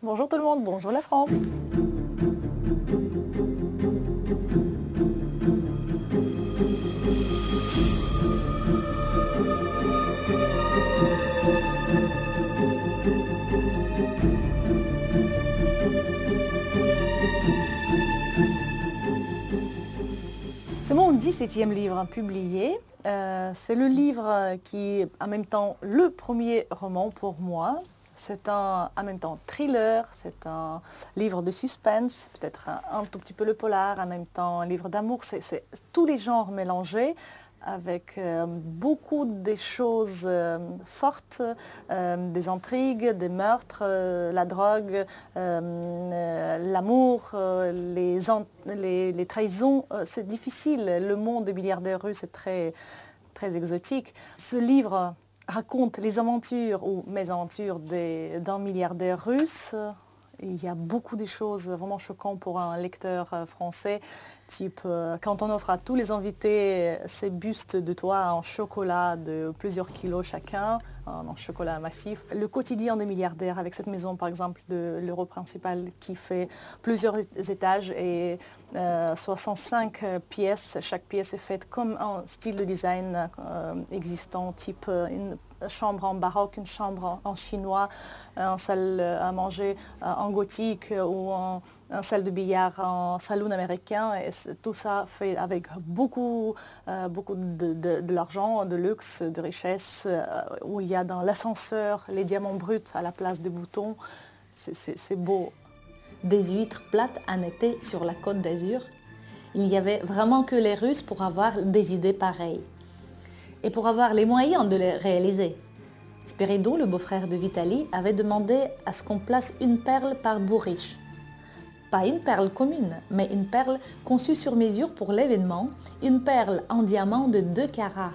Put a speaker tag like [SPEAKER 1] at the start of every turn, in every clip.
[SPEAKER 1] Bonjour tout le monde, bonjour la France. C'est mon 17e livre publié. C'est le livre qui est en même temps le premier roman pour moi. C'est en même temps thriller, c'est un livre de suspense, peut-être un tout petit peu le polar, en même temps un livre d'amour. C'est tous les genres mélangés avec beaucoup des choses fortes, des intrigues, des meurtres, la drogue, l'amour, les trahisons. C'est difficile. Le monde des milliardaires russes est très exotique. Ce livre raconte les aventures ou mes aventures d'un milliardaire russe. Il y a beaucoup de choses vraiment choquantes pour un lecteur français, type quand on offre à tous les invités ces bustes de toi en chocolat de plusieurs kilos chacun, en chocolat massif. Le quotidien des milliardaires avec cette maison par exemple de l'euro principal qui fait plusieurs étages et 65 pièces. Chaque pièce est faite comme un style de design existant, type une chambre en baroque, une chambre en chinois, une salle à manger en gothique ou une salle de billard en saloon américain. Et tout ça fait avec beaucoup de l'argent, de luxe, de richesse, où il y a dans l'ascenseur les diamants bruts à la place des boutons. C'est beau.
[SPEAKER 2] Des huîtres plates en été sur la côte d'Azur. Il n'y avait vraiment que les Russes pour avoir des idées pareilles. Et pour avoir les moyens de les réaliser. Spiridon, le beau-frère de Vitali, avait demandé à ce qu'on place une perle par bourriche. Pas une perle commune, mais une perle conçue sur mesure pour l'événement, une perle en diamant de 2 carats.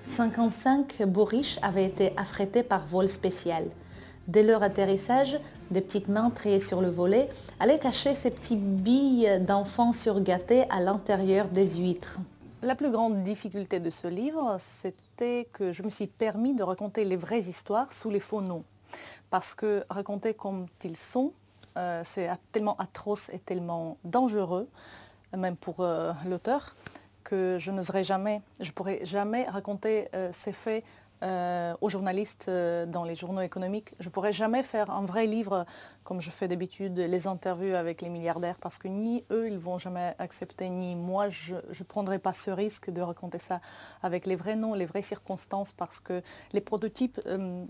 [SPEAKER 2] 55 bourriches avaient été affrétées par vol spécial. Dès leur atterrissage, des petites mains triées sur le volet allaient cacher ces petites billes d'enfants surgâtés à l'intérieur des huîtres.
[SPEAKER 1] La plus grande difficulté de ce livre, c'était que je me suis permis de raconter les vraies histoires sous les faux noms. Parce que raconter comme ils sont, c'est tellement atroce et tellement dangereux, même pour l'auteur, que je n'oserais jamais, je pourrais jamais raconter ces faits aux journalistes dans les journaux économiques. Je ne pourrais jamais faire un vrai livre comme je fais d'habitude, les interviews avec les milliardaires, parce que ni eux, ils ne vont jamais accepter, ni moi, je ne prendrai pas ce risque de raconter ça avec les vrais noms, les vraies circonstances, parce que les prototypes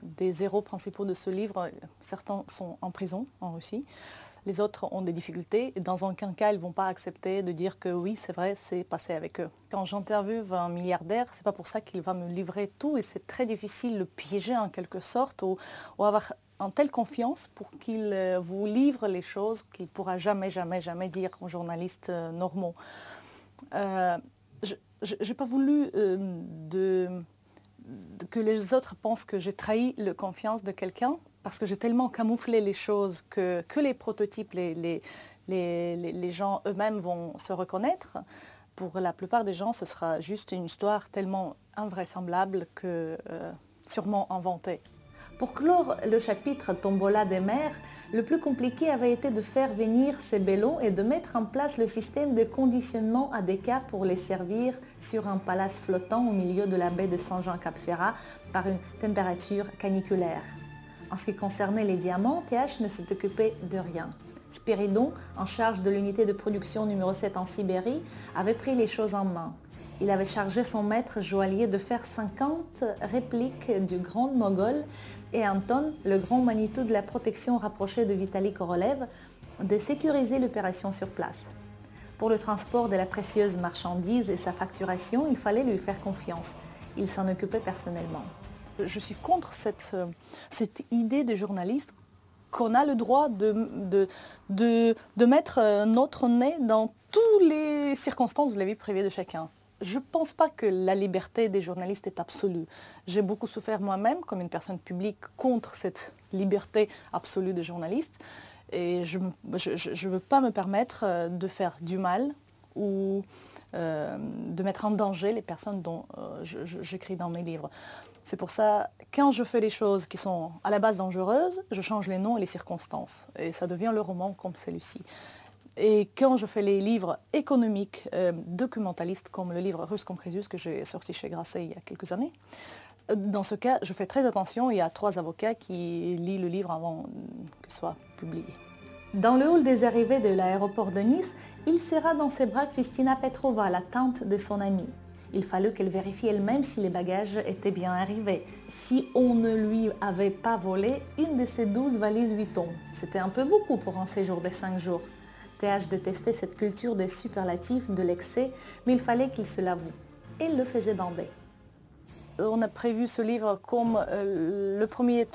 [SPEAKER 1] des héros principaux de ce livre, certains sont en prison en Russie. Les autres ont des difficultés. Dans aucun cas, ils ne vont pas accepter de dire que oui, c'est vrai, c'est passé avec eux. Quand j'interviewe un milliardaire, ce n'est pas pour ça qu'il va me livrer tout et c'est très difficile de le piéger en quelque sorte ou avoir en telle confiance pour qu'il vous livre les choses qu'il ne pourra jamais dire aux journalistes normaux. Je n'ai pas voulu que les autres pensent que j'ai trahi la confiance de quelqu'un, parce que j'ai tellement camouflé les choses que les prototypes, les gens eux-mêmes vont se reconnaître. Pour la plupart des gens, ce sera juste une histoire tellement invraisemblable que sûrement inventée.
[SPEAKER 2] Pour clore le chapitre Tombola des mers, le plus compliqué avait été de faire venir ces bellons et de mettre en place le système de conditionnement à des cas pour les servir sur un palace flottant au milieu de la baie de Saint-Jean-Cap-Ferrat par une température caniculaire. En ce qui concernait les diamants, TH ne s'est occupé de rien. Spiridon, en charge de l'unité de production numéro 7 en Sibérie, avait pris les choses en main. Il avait chargé son maître joaillier de faire 50 répliques du Grand Mogol et Anton, le grand Manitou de la protection rapprochée de Vitali Korolev, de sécuriser l'opération sur place. Pour le transport de la précieuse marchandise et sa facturation, il fallait lui faire confiance. Il s'en occupait personnellement.
[SPEAKER 1] Je suis contre cette idée des journalistes qu'on a le droit de mettre notre nez dans toutes les circonstances de la vie privée de chacun. Je ne pense pas que la liberté des journalistes est absolue. J'ai beaucoup souffert moi-même, comme une personne publique, contre cette liberté absolue des journalistes. Et je ne veux pas me permettre de faire du mal ou de mettre en danger les personnes dont j'écris dans mes livres. C'est pour ça, quand je fais des choses qui sont à la base dangereuses, je change les noms et les circonstances. Et ça devient le roman comme celui-ci. Et quand je fais les livres économiques, documentalistes, comme le livre Russe comme Crésus que j'ai sorti chez Grasset il y a quelques années, dans ce cas, je fais très attention. Il y a 3 avocats qui lisent le livre avant que ce soit publié.
[SPEAKER 2] Dans le hall des arrivées de l'aéroport de Nice, il serra dans ses bras Kristina Petrova, la tante de son amie. Il fallut qu'elle vérifie elle-même si les bagages étaient bien arrivés, si on ne lui avait pas volé une de ses 12 valises Vuitton. C'était un peu beaucoup pour un séjour de 5 jours. TH détestait cette culture des superlatifs, de l'excès, mais il fallait qu'il se l'avoue. Et il le faisait bander.
[SPEAKER 1] On a prévu ce livre comme le premier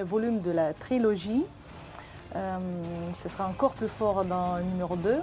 [SPEAKER 1] volume de la trilogie. Ce sera encore plus fort dans le numéro 2.